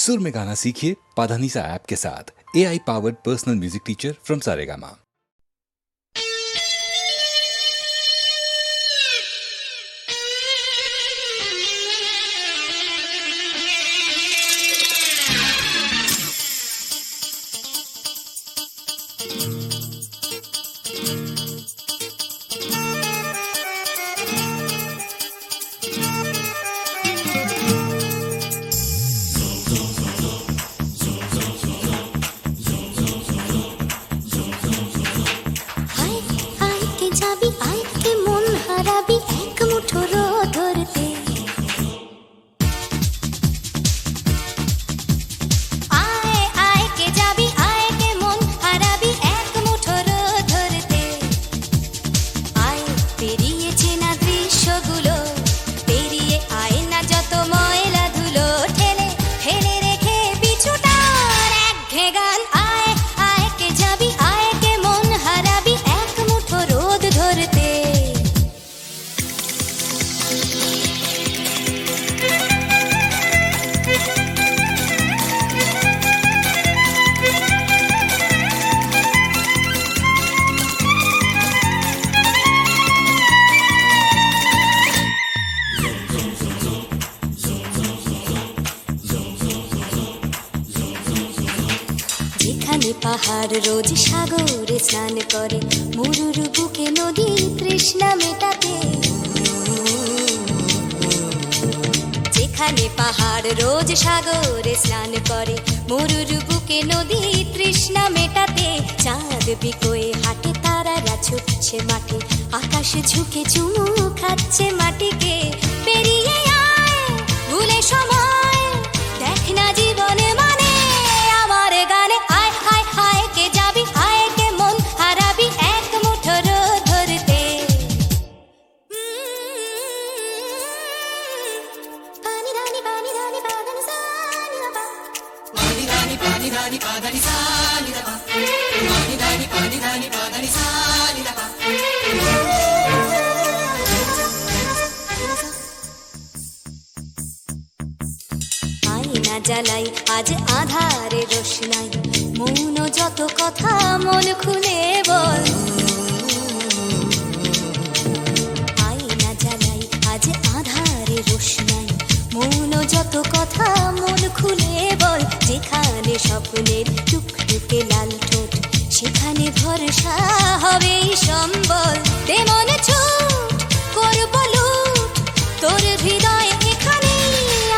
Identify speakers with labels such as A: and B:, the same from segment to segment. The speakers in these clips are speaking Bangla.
A: सुर में गाना सीखिए पाधानीसा ऐप के साथ। AI powered personal music teacher from Saregama.
B: পাহাড় রোজ সাগরে স্নান করে, মরুর বুকে নদী তৃষ্ণা মেটাতে। যেখানে পাহাড় রোজ সাগরে স্নান করে, মরুর বুকে নদী তৃষ্ণা মেটাতে। চাঁদ বিকোয়ে হাটে, তারারা ছুটছে মাঠে, আকাশ ঝুঁকে চুমু খাচ্ছে মাটিকে। পেরিয়ে আয় ভুলে সময়, দেখ না জীবনে মানে আমার গানে। আয় আয় আয় কে যাবি, আয় কে মন হারাবি এক মুঠো রোদ ধরতে। পানি রানি পানি রানি পাদানি সানি রাবা, পানি রানি পানি রানি পাদানি সানি রাবা, পানি রানি পানি রানি পাদানি সানি রাবা। আয়না জ্বালাই আজ আধারে রোশনাই, মৌন যত কথা মন খুলে বল। আয়না জ্বালাই আজ আধারে রোশনাই, মৌন যত কথা মন খুলে বল। যেখানে স্বপ্নের টুকটুকে লাল ঠোঁট, সেখানে ভরসা হবে সম্বল। তেমন ছুট করব লুট তোর হৃদয় এখানে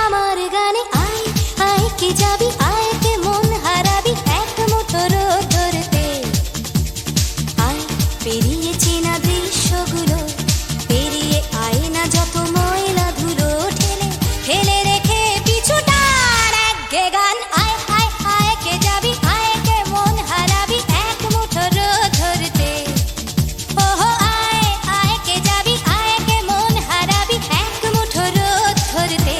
B: আমার গানে। আয় আয় কে যাবি, আয় কে মন হারাবি এক মুঠো রোদ ধরতে। আয় পেরিয়ে চেনা দৃশ্যগুলো, পেরিয়ে আয় না যত ময়লা ধুলো, ঠেলে ফেলে রেখে পিছুটার একঘে গান। আয় আয় আয় কে যাবি, আয় কে মন হারাবি এক মুঠো রোদ ধরতে। ওহো আয় আয় কে যাবি, আয় কে মন হারাবি এক মুঠো রোদ ধরতে।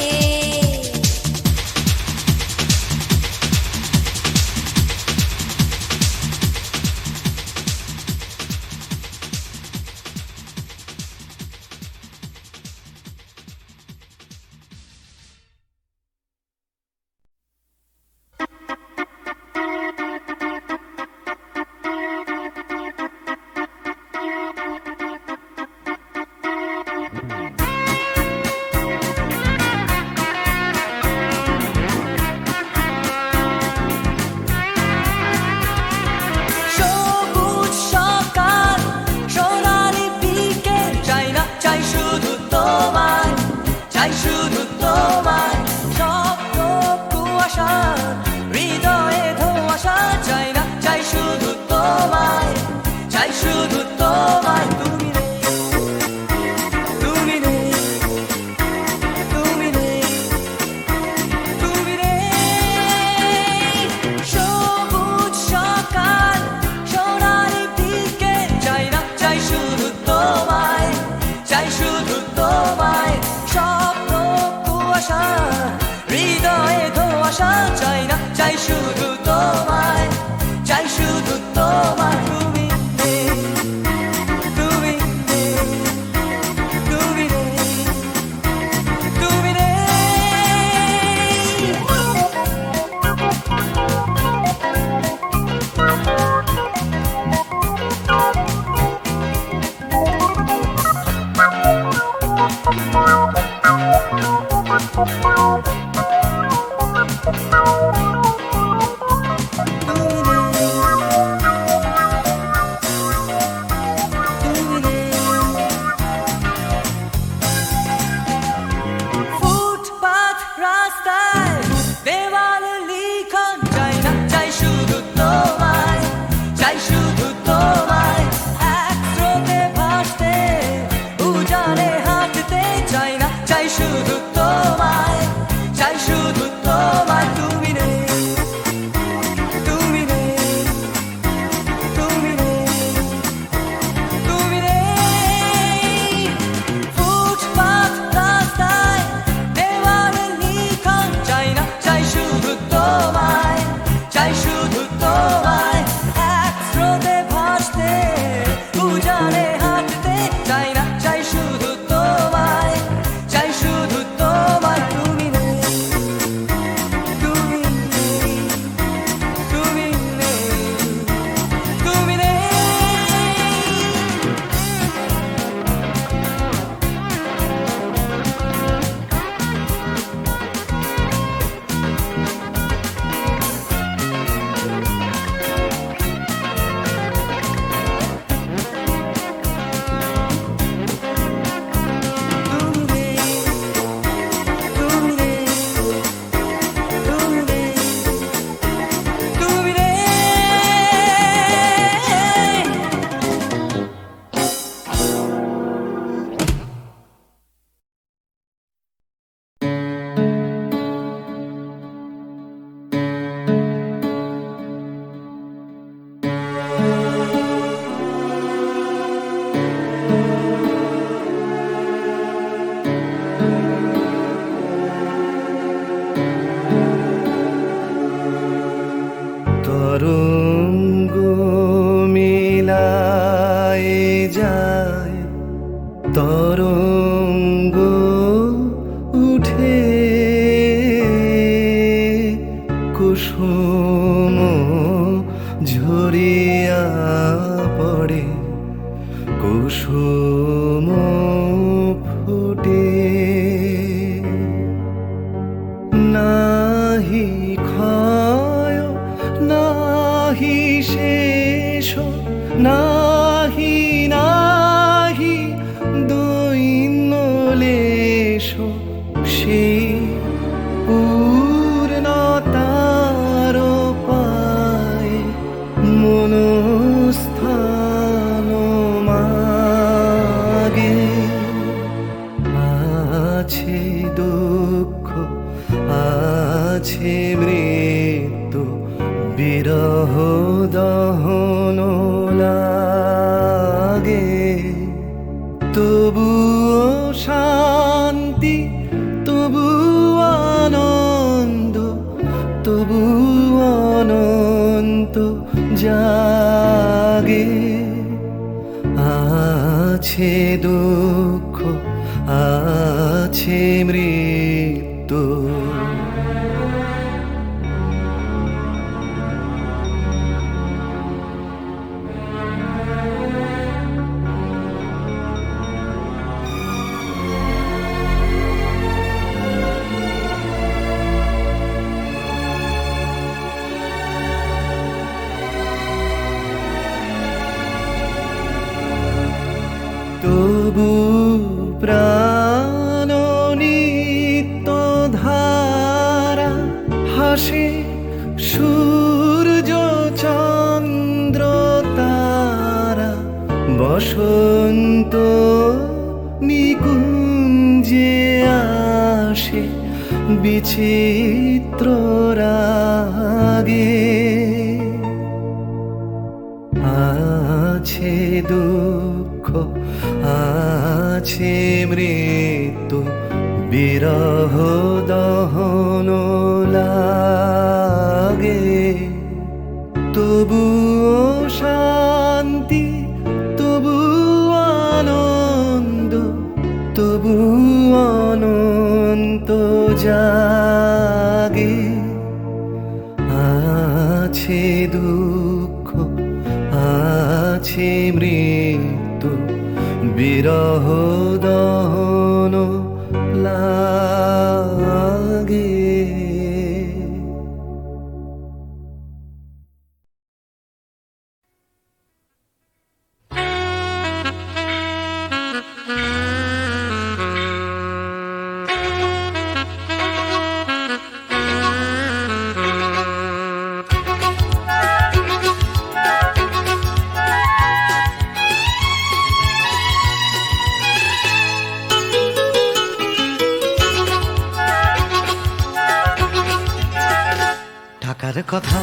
C: কুসুম ঝরিয়া পড়ে, কুসুম ফুটে। নাহি ক্ষয় নাহি শেষ, নাহি নাহি দৈন্য লেশ, সেই পূর্ণতার পায় মনস্থান মাগে। আছে দুঃখ আছে মৃত্যু, বিরহ দহন লাগে, তবুও শান্তি, তবু আনন্দ, তবু অনন্ত জাগে। আছে দুঃখ আছে মৃত্যু। তবু প্রাণ নিত্য ধারা, হাসে সূর্য চন্দ্র তারা, বসন্ত নিকুঞ্জে আসে বিচিত্র রাগে। আছে দুঃখ আছে মৃত্যু, বিরহ দহন লাগে, তবুও শান্তি, তবু আনন্দ, তবু অনন্ত জাগে। আছে দুঃখ আছে মৃত্যু, বিরহ দহন লাগে। টাকার কথা,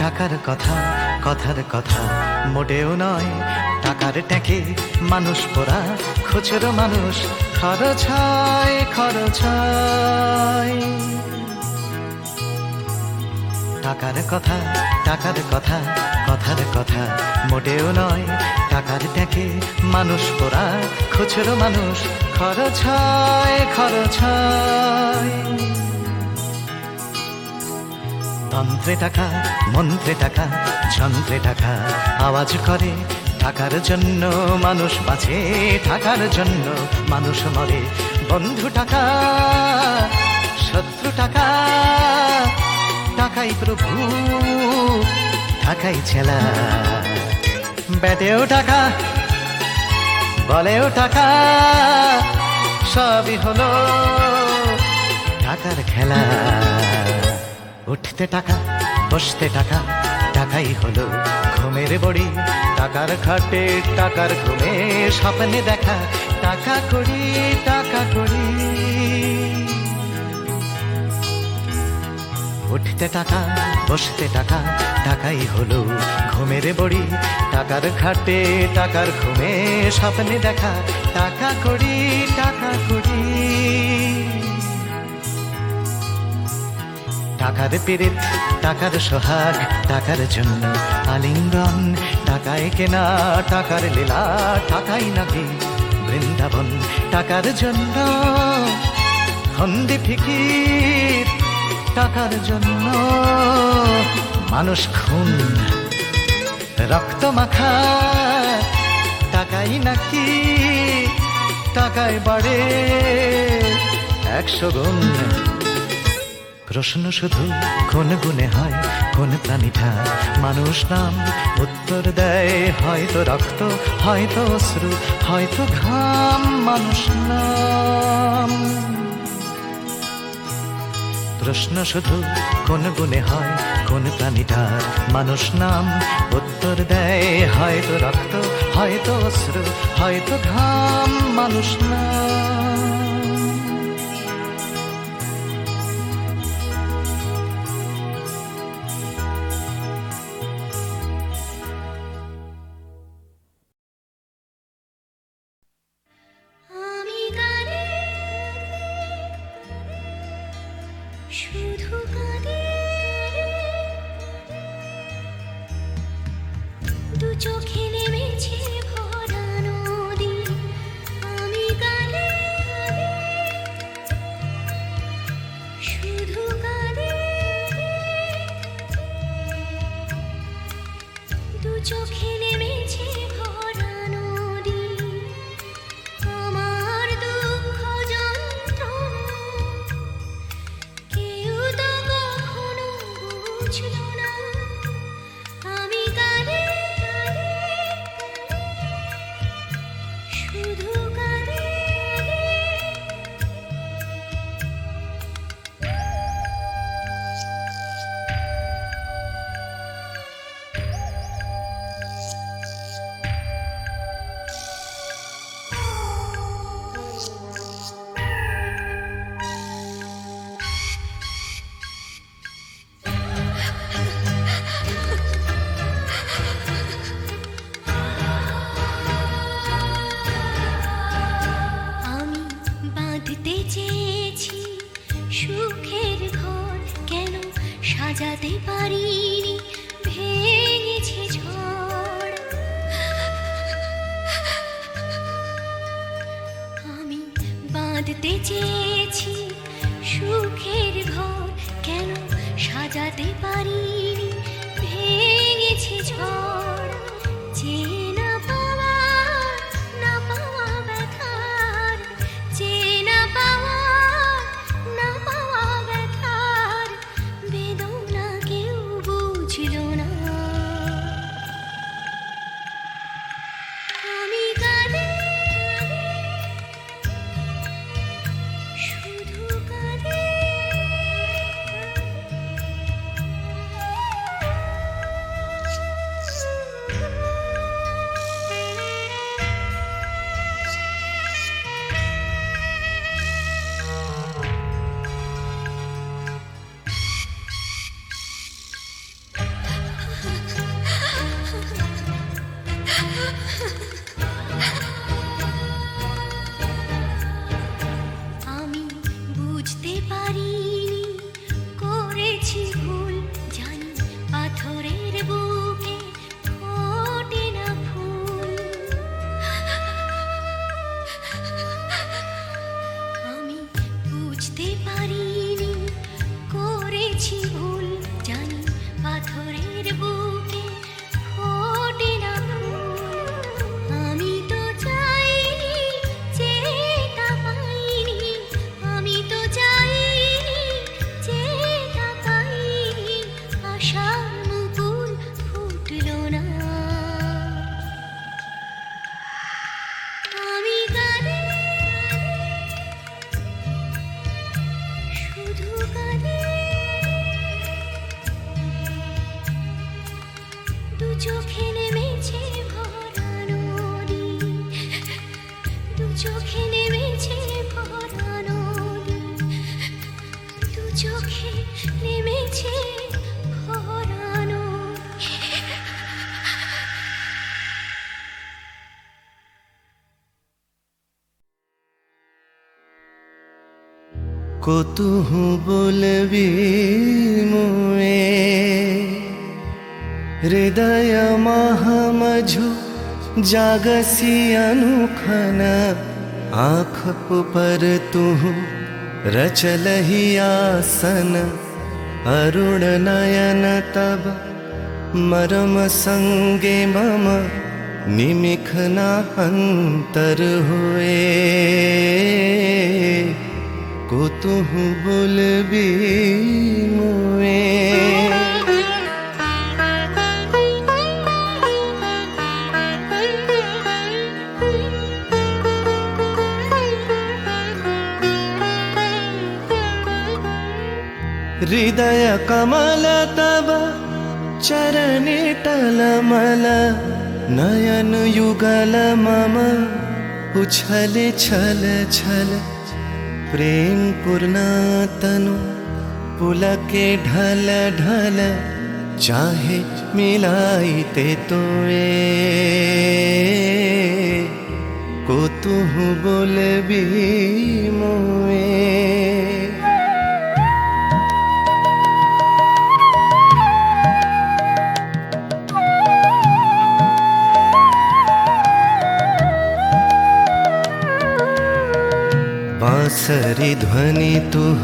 C: টাকার কথা, কথার কথা মোটেও নয়, টাকার ট্যাঁকে মানুষ পোড়া, খুচরো মানুষ খরচ হয়, খরচ হয়। টাকার কথা, টাকার কথা, কথার কথা মোটেও নয়, টাকার ট্যাঁকে মানুষ পোড়া, খুচরো মানুষ খরচ হয়, খরচ হয়। তন্ত্রে টাকা, মন্ত্রে টাকা, যন্ত্রে টাকা আওয়াজ করে, টাকার জন্য মানুষ বাঁচে, টাকার জন্য মানুষ মরে। বন্ধু টাকা, শত্রু টাকা, টাকাই প্রভু, টাকাই ছেলা, ব্যাটেও টাকা, বলেও টাকা, সবই হলো টাকার খেলা। উঠতে টাকা, বসতে টাকা, টাকাই হলো ঘুমের বড়ি, টাকার খাটে টাকার ঘুমে স্বপ্নে দেখা, টাকা করি, টাকা করি। উঠতে টাকা, বসতে টাকা, টাকাই হলো ঘুমের বড়ি, টাকার খাটে টাকার ঘুমে স্বপ্নে দেখা, টাকা করি, টাকা করি। টাকার পীড়িত, টাকার সোহাগ, টাকার জন্য আলিঙ্গন, টাকায় কেনা টাকার লীলা, টাকাই নাকি বৃন্দাবন। টাকার জন্য ফন্দি ফিকির, টাকার জন্য মানুষ খুন রক্ত মাখা টাকাই নাকি টাকায় বাড়ে 100 গুণ। প্রশ্ন শুধু কোন গুণে হয়, কোন প্রাণীটা মানুষ নাম? উত্তর দেয় হয়তো রক্ত, হয়তো অশ্রু, হয়তো ঘাম। মানুষ নাম। প্রশ্ন শুধু কোন গুণে হয়, কোন প্রাণীটার মানুষ নাম? উত্তর দেয় হয়তো রক্ত, হয়তো অশ্রু, হয়তো ঘাম। মানুষ নাম।
B: আমি গানে শুধু কাঁদি, দু চোখে নেমেছে ভরা নদী। আমি গানে শুধু কাঁদি, দু চোখে নেমেছে ভরা নদী। আমার দুঃখ যন্ত্রণা কেউ তো কখনো বুঝল না। আমি গানে শুধু গানে আমি বাঁধতে চেয়েছি সুখের ঘর, কেন সাজাতে পারিনি, ভেঙেছে ঝড়। আমি বাঁধতে চেয়েছি সুখের ঘর, কেন সাজাতে পারিনি, ভেঙেছে ঝড়। যে না পাওয়া, না পাওয়া ব্যথার, যে না পাওয়া, না পাওয়া ব্যথার বেদনা কেউ বুঝল না। আমি গানে শুধু গানে আমি বুঝতে পারিনি, করেছি ভুল জানি, পাথরের বুকে ফোটে না ফুল। আমি বুঝতে পারিনি, করেছি ভুল জানি, পাথরের বুকে ফোটে না ফুল। আমি তো চাইনি, যেটা পাইনি, আমি তো চাইনি, যেটা পাইনি, আশার মুকুল ফুটল না। আমি গানে শুধু গানে দু চোখে নেমেছে ভরা নদী, দু চোখে নেমেছে ভরা নদী, দু চোখে নেমেছে ভরা নদী।
C: কতুহু বলবি মুয়ে হৃদয় মহামঝু जागसी अनुखन आँख पर तू रचलही आसन अरुण नयन तब मरम संगे मम निमिखना अंतर हुए को तुहु बोलबी मुए हृदय कमल तब चरणे टलमल नयन युगल मम उछले छल छल प्रेम पूर्ण तनु पुलके ढल ढल चाहे मिलाइते तोए को तुहु बोलबी मोए बांसरी ध्वनि तुह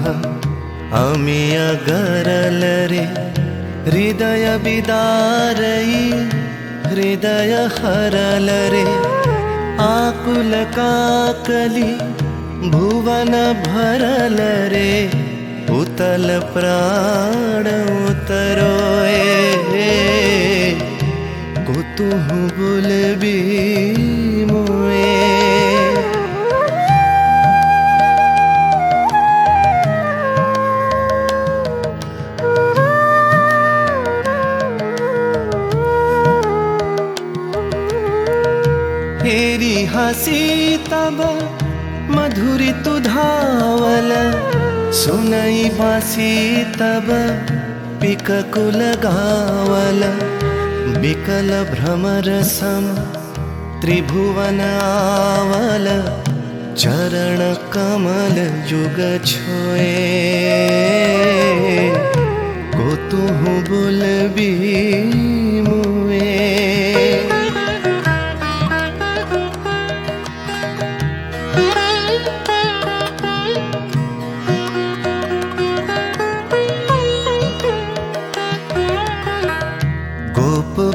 C: अमिय गरल रे हृदय बिदारई हृदय हरल रे आकुल काकली भुवन भरल रे उतल प्राण उतरोए को तुहु बोलबी मोए हेरी हसी तब मधुरी तु धावल सुनई बासी तब पिककुल गावल बिकल भ्रमर सम त्रिभुवन आवल चरण कमल युग छोए को तुहु बोलबी मुए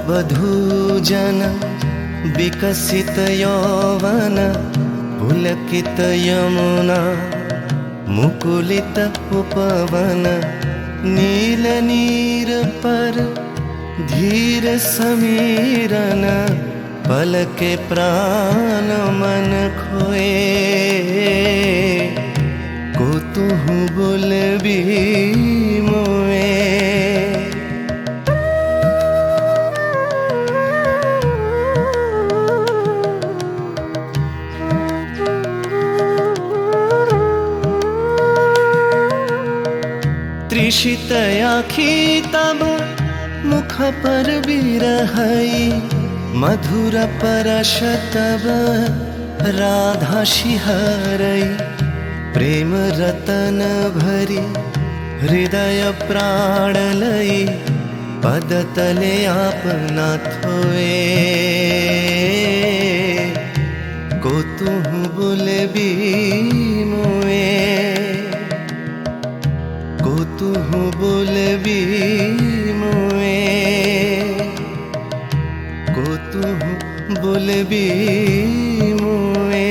C: बधू जन विकसित यौवन पुलकित यमुना मुकुलित उपवन नील नीर पर धीर समीरन पल के प्राण मन खोए को तुहु बोलबी मोए त्रिषित आखी तब मुख पर बिरहई मधुर परश तब राधा शिहरई प्रेम रतन भरी हृदय प्राण लई पद तले आपना थोए को तुहु बोलबी मोए को तुहु बोलबी मोए को तुहु बोलबी मोए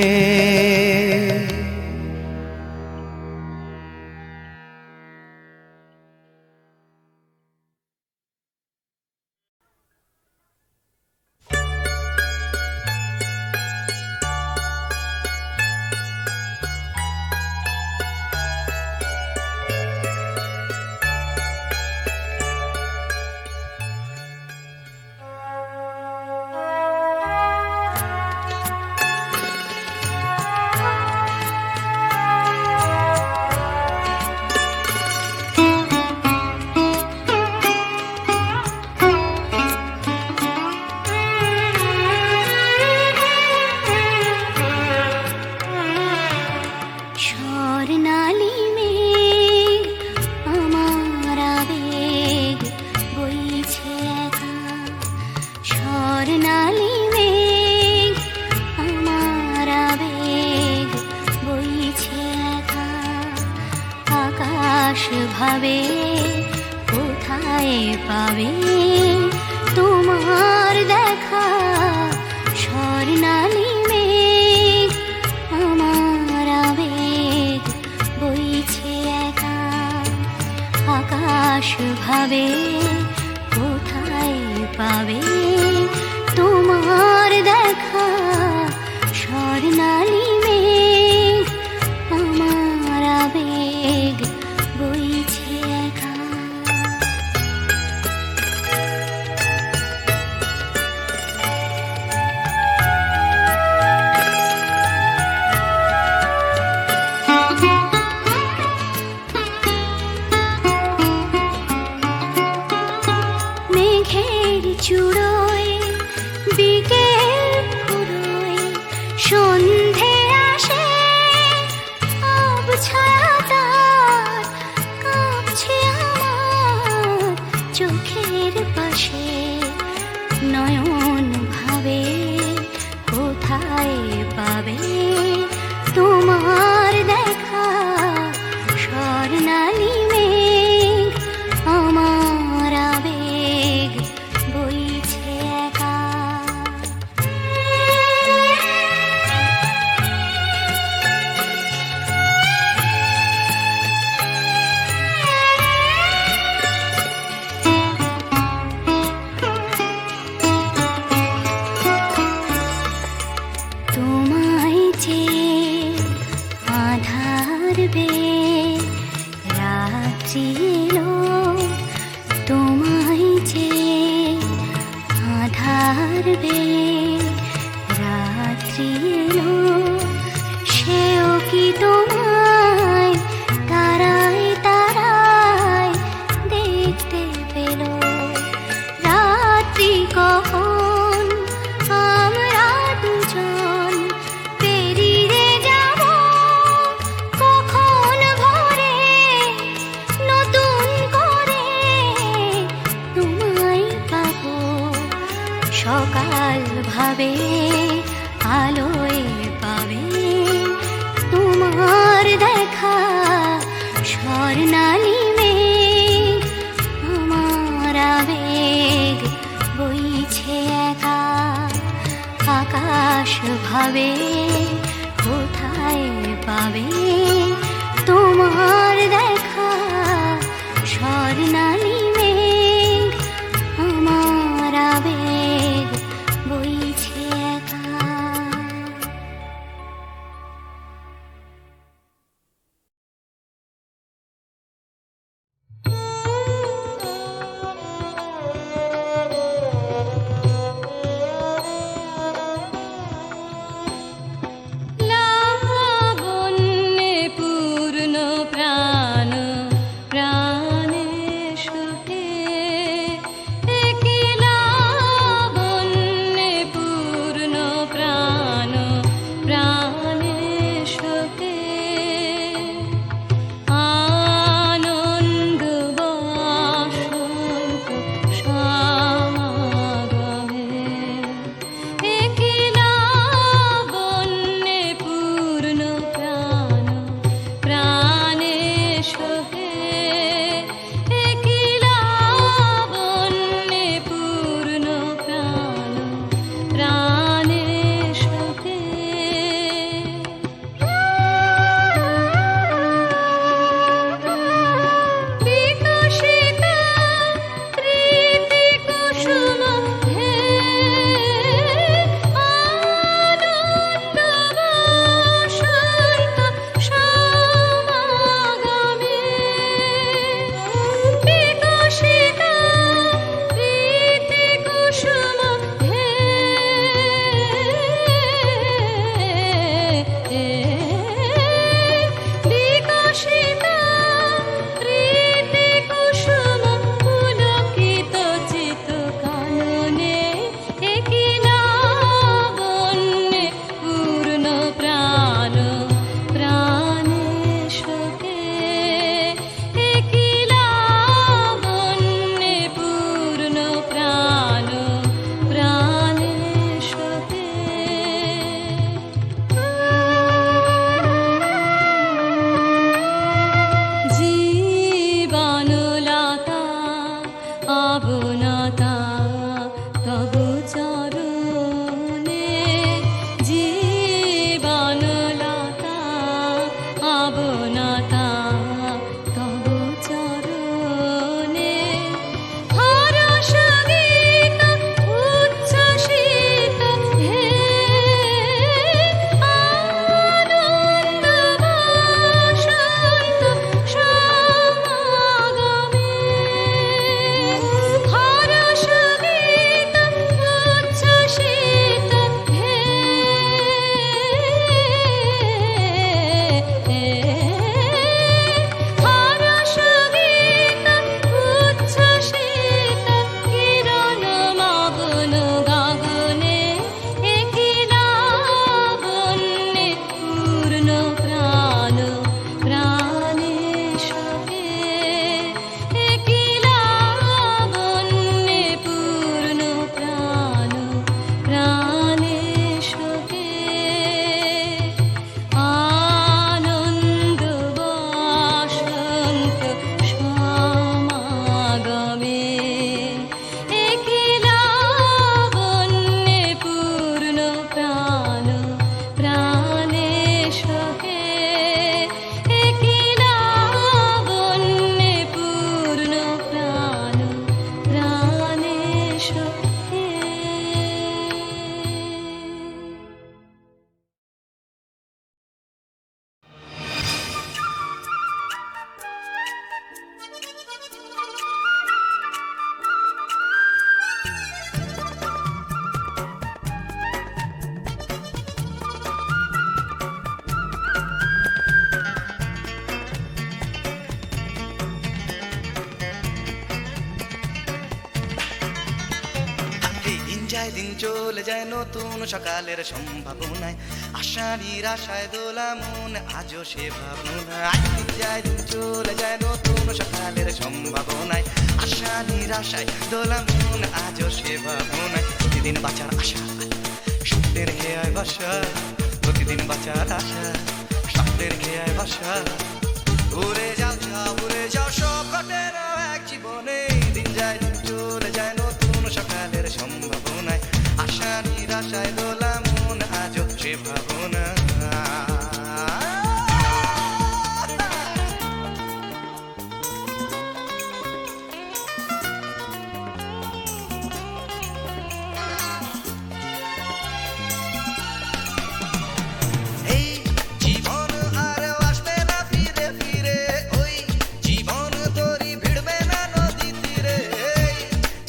B: পাবে তোমার দেখা স্বর্ণালী মেঘ আমার আবেগ বইছে একা আকাশ ভাবে কোথায় পাবে তোমার দেখা স্বর্ণালী মেঘ আমার আবেগ বইছে একা মেঘের চূড়োয় বিকেল ফুরোয় সন্ধে আসে আবছায়া তার কাঁপছে আমার চোখের পাশে নয়ন ভাবে কোথায় পাবে তোমার দেখা স্বর্ণালী মেঘ আমার আবেগ বইছে একা তোমায় চেয়ে আধার বে রাত্রি এলো তোমায় চেয়ে আধার বে রাত্রি এলো সেও কি তোমায় তারায় তারায় দেখতে পেল রাত্রি কখন আমরা দুজন পেরিয়ে যাব কখন ভোরে নতুন করে তোমায় পাবো সকাল ভাবে আলোয় পাবে তোমার দেখা স্বর্ণালী মেঘ আমার আবেগ বইছে একা আকাশ ভাবে কোথায় পাবে তোমার দেখা স্বর্ণালী মেঘ আমার আবেগ বইছে একা
D: লাবণ্যে পূর্ণ প্রাণ প্রাণেষু আবনতা তব চরণে জীবনলতা আবনতা তব চরণে হরষ গীত উচ্ছ্বসিত হে আনন্দ বসন্ত সমাগমে হরষ গীত উচ্ছ্বসিত হে হরষ গীত উচ্ছ্বসিত কিরণ মগ্ন গগনে একি লাবণ্যে পূর্ণ প্রাণ প্রাণে সখে একি লাবণ্যে পূর্ণ প্রাণ প্রাণে সখে আনন্দ বসন্ত সমাগমে একি লাবণ্যে পূর্ণ প্রাণ প্রাণে সখে একি লাবণ্যে পূর্ণ প্রাণ প্রাণে সখে।
C: এই দিন যায় দিন চলে যায় নতুন সকালের সম্ভাবনায় আশা নিরাশায় দোলা মন আজও সে ভাবনায় দিন যায় দিন চলে যায় নতুন সকালের সম্ভাবনায় আশা নিরাশায় দোলা মন আজও সে ভাবনায় প্রতিদিন বাঁচার আশা স্বপ্নের খেয়ায় বাসা প্রতিদিন বাঁচার আশা স্বপ্নের খেয়ায় বাসা উড়ে যাও সব ঘটে না এক জীবনে দিন যায় দিন চলে যায় নতুন সকালের সম্ভাবনায় আশা নিরাশায় দোলা মন আজও সে ভাবনা এই জীবন আর আসবে না ফিরে ফিরে ওই জীবন তোরই ভিড়বে না নদী তীরে এই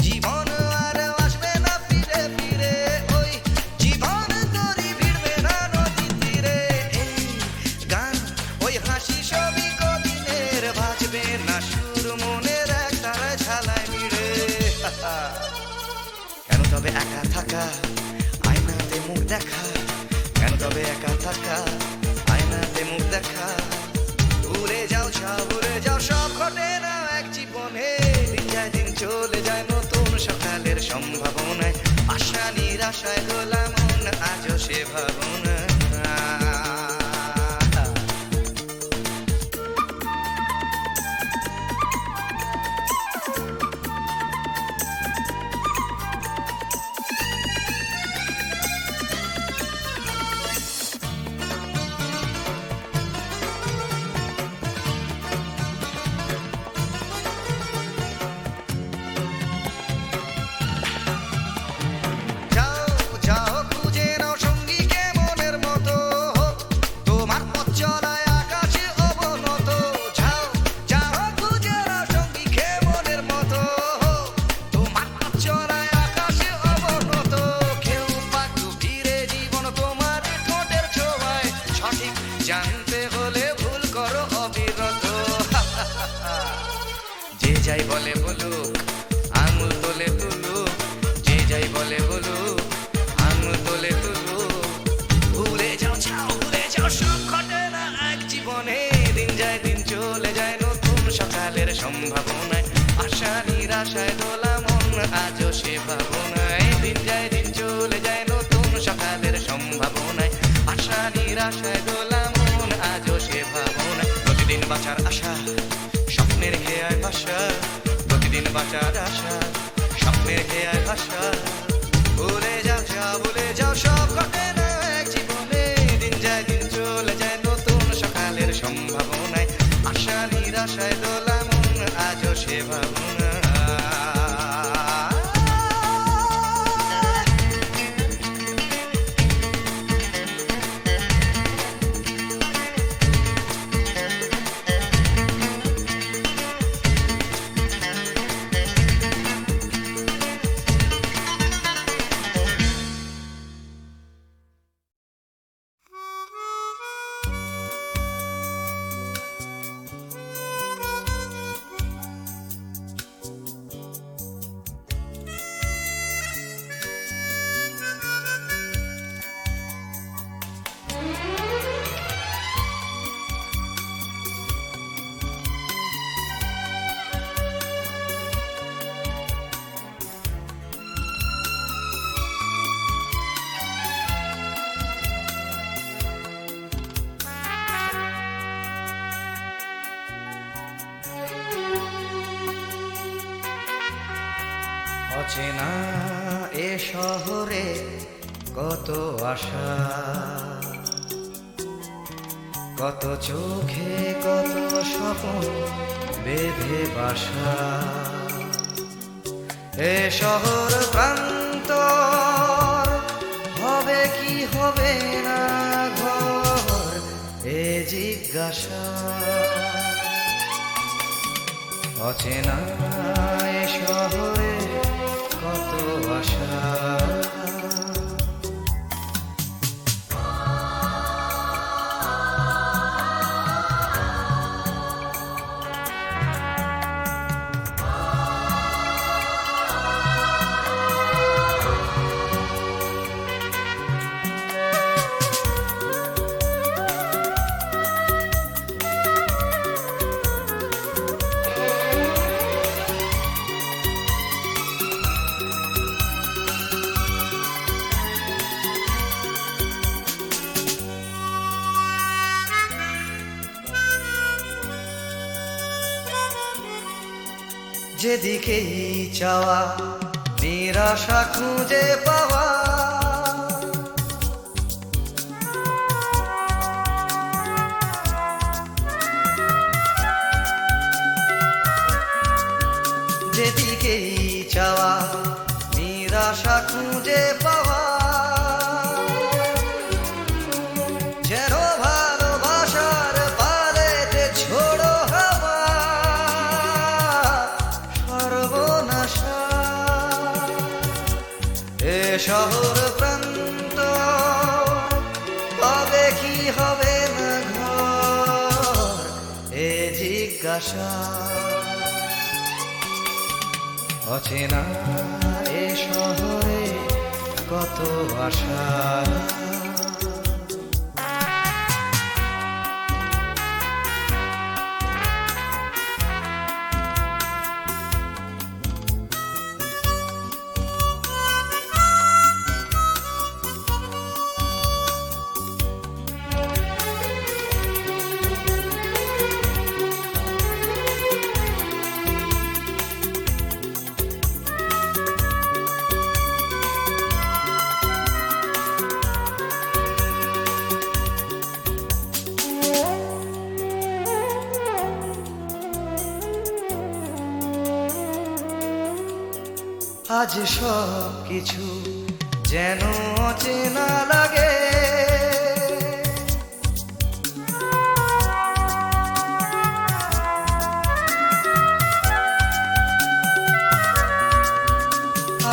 C: জীবন আর আসবে না ফিরে ফিরে ওই জীবন তোরই ভিড়বে না নদী তীরে এই গান ওই হাসি সবই কদিনের বাজবে না সুর মনের এক তারায় ঝালায় মিড়ে কেন তবে একা থাকা আয়নাতে মুখ দেখা কেন তবে একা থাকা আয়নাতে মুখ দেখা উড়ে যাও সব ঘটে না এক জীবনে দিন যায় দিন চলে যায় নতুন সকালের সম্ভাবনায় আশা নিরাশায় দোলা মন আজও সে ভাবনা যাও খুঁজে নাও সঙ্গীকে মনের মতো তোমার পথ চলায় আকাশে অবনত যাও খুঁজে নাও সঙ্গীকে মনের মতো তোমার পথ চলায় আকাশে অবনত কেউ পাক ফিরে জীবন তোমার ঠোঁটের ছোঁয়ায় সঠিক জানতে হলে ভুল করো অবিরত যে যাই বলে বলুক আঙুল তোলে তুলুক যে যাই বলে বলুক আঙুল তোলে তুলুক ভুলে যাও সুখ ঘটে না এক জীবনে দিন যায় দিন চলে যায় নতুন সকালের সম্ভাবনায় আশা নিরাশায় দোলা মন আজও সে ভাবনায় দিন যায় দিন চলে যায় নতুন সকালের সম্ভাবনায় আশা নিরাশায় দোলা মন আজও সে ভাবনায় প্রতিদিন বাঁচার আশা স্বপ্নের খেয়ায় বাসা প্রতিদিন বাঁচার আশা, স্বপ্নের খেয়ার ভাষা। ভুলে যাও যা ভুলে যাও সব ঘটে না এক জীবনে, দিন যায় দিন চলে যায় নতুন সকালের সম্ভাবনায়, আশা নিরাশায় দোলা মন আজও সে ভাবনা। অচেনা এ শহরে কত আশা, কত চোখে কত স্বপ্ন বেঁধে বাসা। এ শহর প্রান্তর হবে কি হবে না ঘর, এ জিজ্ঞাসা। অচেনা এ শহরে কত আশা। যেদিকেই চাওয়া নিরাশা খুঁজে পাওয়া, যেদিকেই চাওয়া নিরাশা খুঁজে পাওয়া। যেন ভালোবাসার পালেতে ছোড়ো হাওয়া সর্বনাশা। এ শহর প্রান্ত হবে কি হবে না ঘর, এ জিজ্ঞাসা। অচেনা এ শহরে কত আশা। আজ সব কিছু যেন অচেনা লাগে,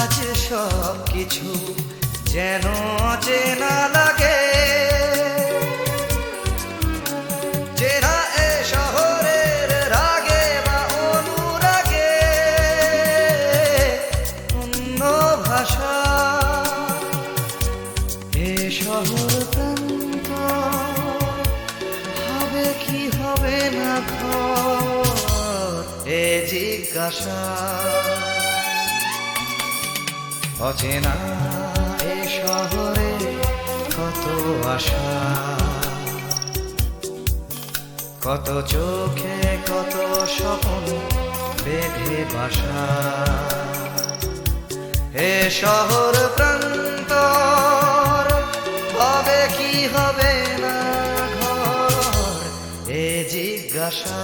C: আজ সব কিছু যেন অচেনা লাগে। চেনা এ শহরের রাগে বা অনুরাগে অন্য ভাষা। এ শহর প্রান্ত হবে কি হবে না ঘর, এ জিজ্ঞাসা। অচেনা এ শহরে কত আশা, কত চোখে কত স্বপ্ন বেঁধে বাসা এ শহর প্রান্তর হবে কি হবে না ঘর এ জিজ্ঞাসা